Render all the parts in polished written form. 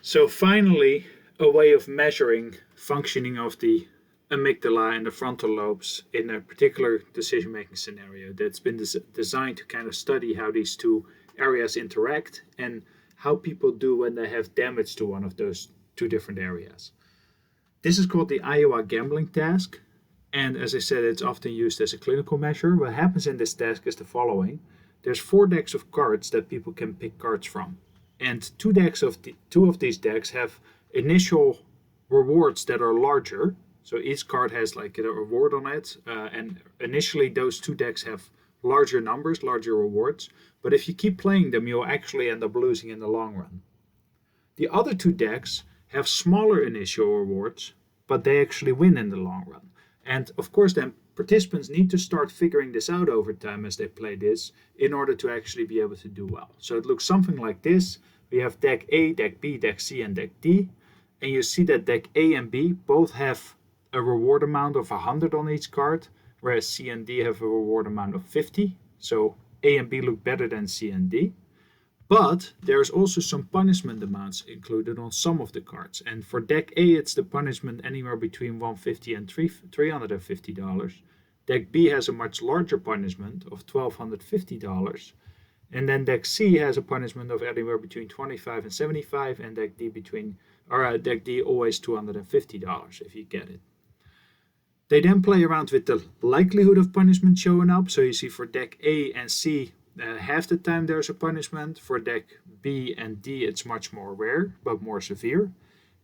So finally, a way of measuring functioning of the amygdala and the frontal lobes in a particular decision-making scenario that's been designed to kind of study how these two areas interact and how people do when they have damage to one of those two different areas. This is called the Iowa gambling task, and as I said, it's often used as a clinical measure. What happens in this task is the following. There's 4 decks of cards that people can pick cards from. And two of these decks have initial rewards that are larger. So each card has like a reward on it. And initially those 2 decks have larger numbers, larger rewards. But if you keep playing them, you'll actually end up losing in the long run. The other 2 decks have smaller initial rewards, but they actually win in the long run. And of course, then participants need to start figuring this out over time as they play this in order to actually be able to do well. So it looks something like this. We have deck A, deck B, deck C, and deck D. And you see that deck A and B both have a reward amount of 100 on each card, whereas C and D have a reward amount of 50. So A and B look better than C and D. But there's also some punishment amounts included on some of the cards. And for deck A, it's the punishment anywhere between $150 and $350. Deck B has a much larger punishment of $1,250. And then deck C has a punishment of anywhere between $25 and $75, and deck D always $250 if you get it. They then play around with the likelihood of punishment showing up. So you see for deck A and C, half the time there's a punishment. For deck B and D, it's much more rare, but more severe.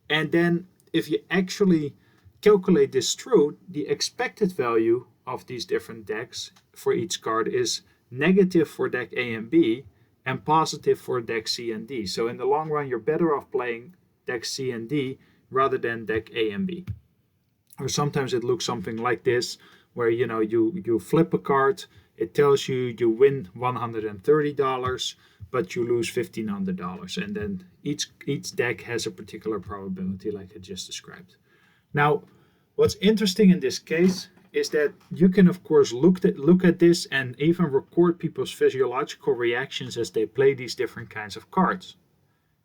And then if you actually calculate this through, the expected value of these different decks for each card is negative for deck A and B and positive for deck C and D. So in the long run, you're better off playing deck C and D rather than deck A and B. Or sometimes it looks something like this, where you flip a card, it tells you you win $130, but you lose $1,500. And then each deck has a particular probability like I just described. Now, what's interesting in this case is that you can, of course, look at this and even record people's physiological reactions as they play these different kinds of cards.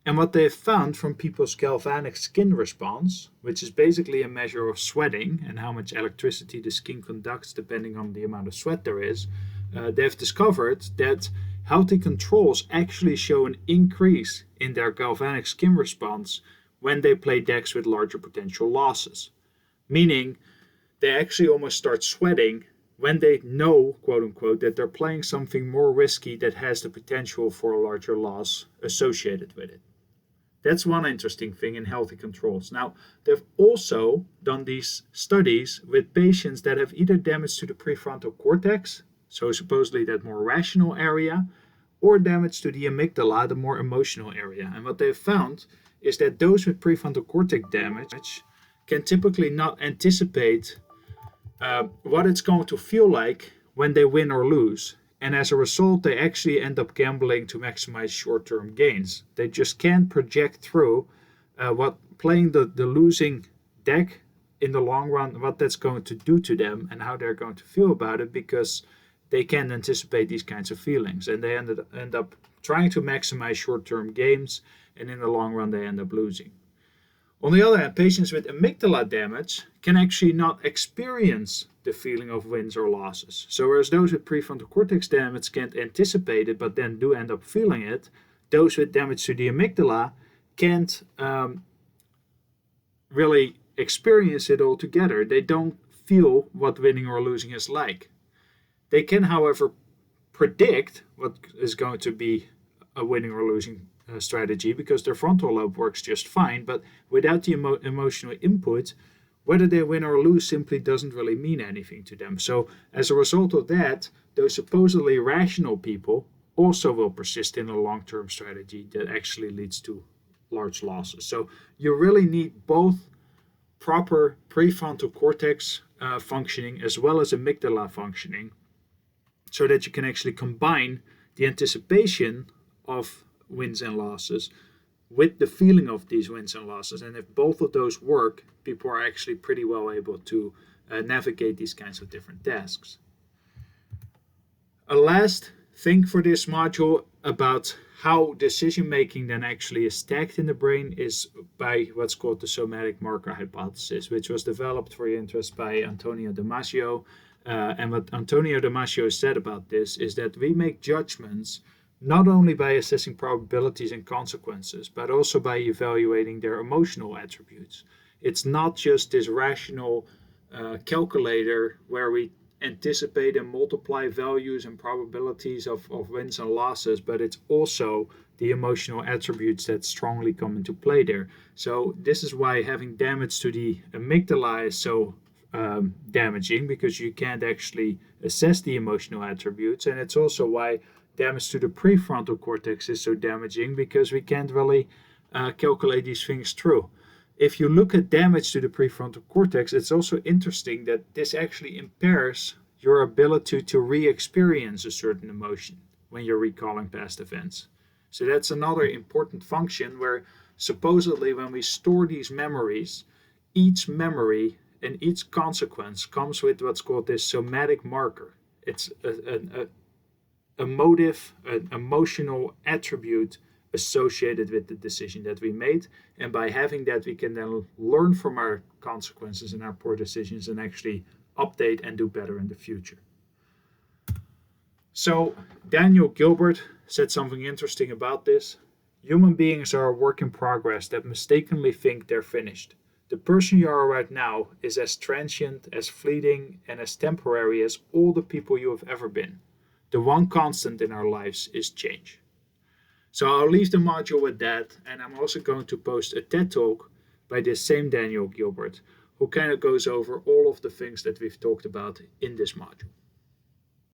And what they've found from people's galvanic skin response, which is basically a measure of sweating and how much electricity the skin conducts depending on the amount of sweat there is, they've discovered that healthy controls actually show an increase in their galvanic skin response when they play decks with larger potential losses. Meaning, they actually almost start sweating when they know, quote unquote, that they're playing something more risky that has the potential for a larger loss associated with it. That's one interesting thing in healthy controls. Now, they've also done these studies with patients that have either damage to the prefrontal cortex, so supposedly that more rational area, or damage to the amygdala, the more emotional area. And what they've found is that those with prefrontal cortex damage can typically not anticipate what it's going to feel like when they win or lose. And as a result, they actually end up gambling to maximize short-term gains. They just can't project through what playing the losing deck in the long run, what that's going to do to them and how they're going to feel about it, because they can't anticipate these kinds of feelings. And they end up trying to maximize short-term gains, and in the long run, they end up losing. On the other hand, patients with amygdala damage can actually not experience the feeling of wins or losses. So whereas those with prefrontal cortex damage can't anticipate it, but then do end up feeling it, those with damage to the amygdala can't really experience it altogether. They don't feel what winning or losing is like. They can, however, predict what is going to be a winning or losing strategy because their frontal lobe works just fine, but without the emotional input, whether they win or lose simply doesn't really mean anything to them. So as a result of that, those supposedly rational people also will persist in a long-term strategy that actually leads to large losses. So you really need both proper prefrontal cortex functioning as well as amygdala functioning so that you can actually combine the anticipation of wins and losses with the feeling of these wins and losses. And if both of those work, people are actually pretty well able to navigate these kinds of different tasks. A last think for this module about how decision making then actually is stacked in the brain is by what's called the somatic marker hypothesis, which was developed for your interest by Antonio Damasio. And what Antonio Damasio said about this is that we make judgments not only by assessing probabilities and consequences, but also by evaluating their emotional attributes. It's not just this rational calculator where we anticipate and multiply values and probabilities of wins and losses, but it's also the emotional attributes that strongly come into play there. So this is why having damage to the amygdala is so damaging, because you can't actually assess the emotional attributes. And it's also why damage to the prefrontal cortex is so damaging, because we can't really calculate these things through. If you look at damage to the prefrontal cortex, it's also interesting that this actually impairs your ability to re-experience a certain emotion when you're recalling past events. So that's another important function where supposedly when we store these memories, each memory and each consequence comes with what's called this somatic marker. It's a motive, an emotional attribute associated with the decision that we made. And by having that, we can then learn from our consequences and our poor decisions and actually update and do better in the future. So Daniel Gilbert said something interesting about this. Human beings are a work in progress that mistakenly think they're finished. The person you are right now is as transient, as fleeting, and as temporary as all the people you have ever been. The one constant in our lives is change. So I'll leave the module with that, and I'm also going to post a TED Talk by this same Daniel Gilbert, who kind of goes over all of the things that we've talked about in this module.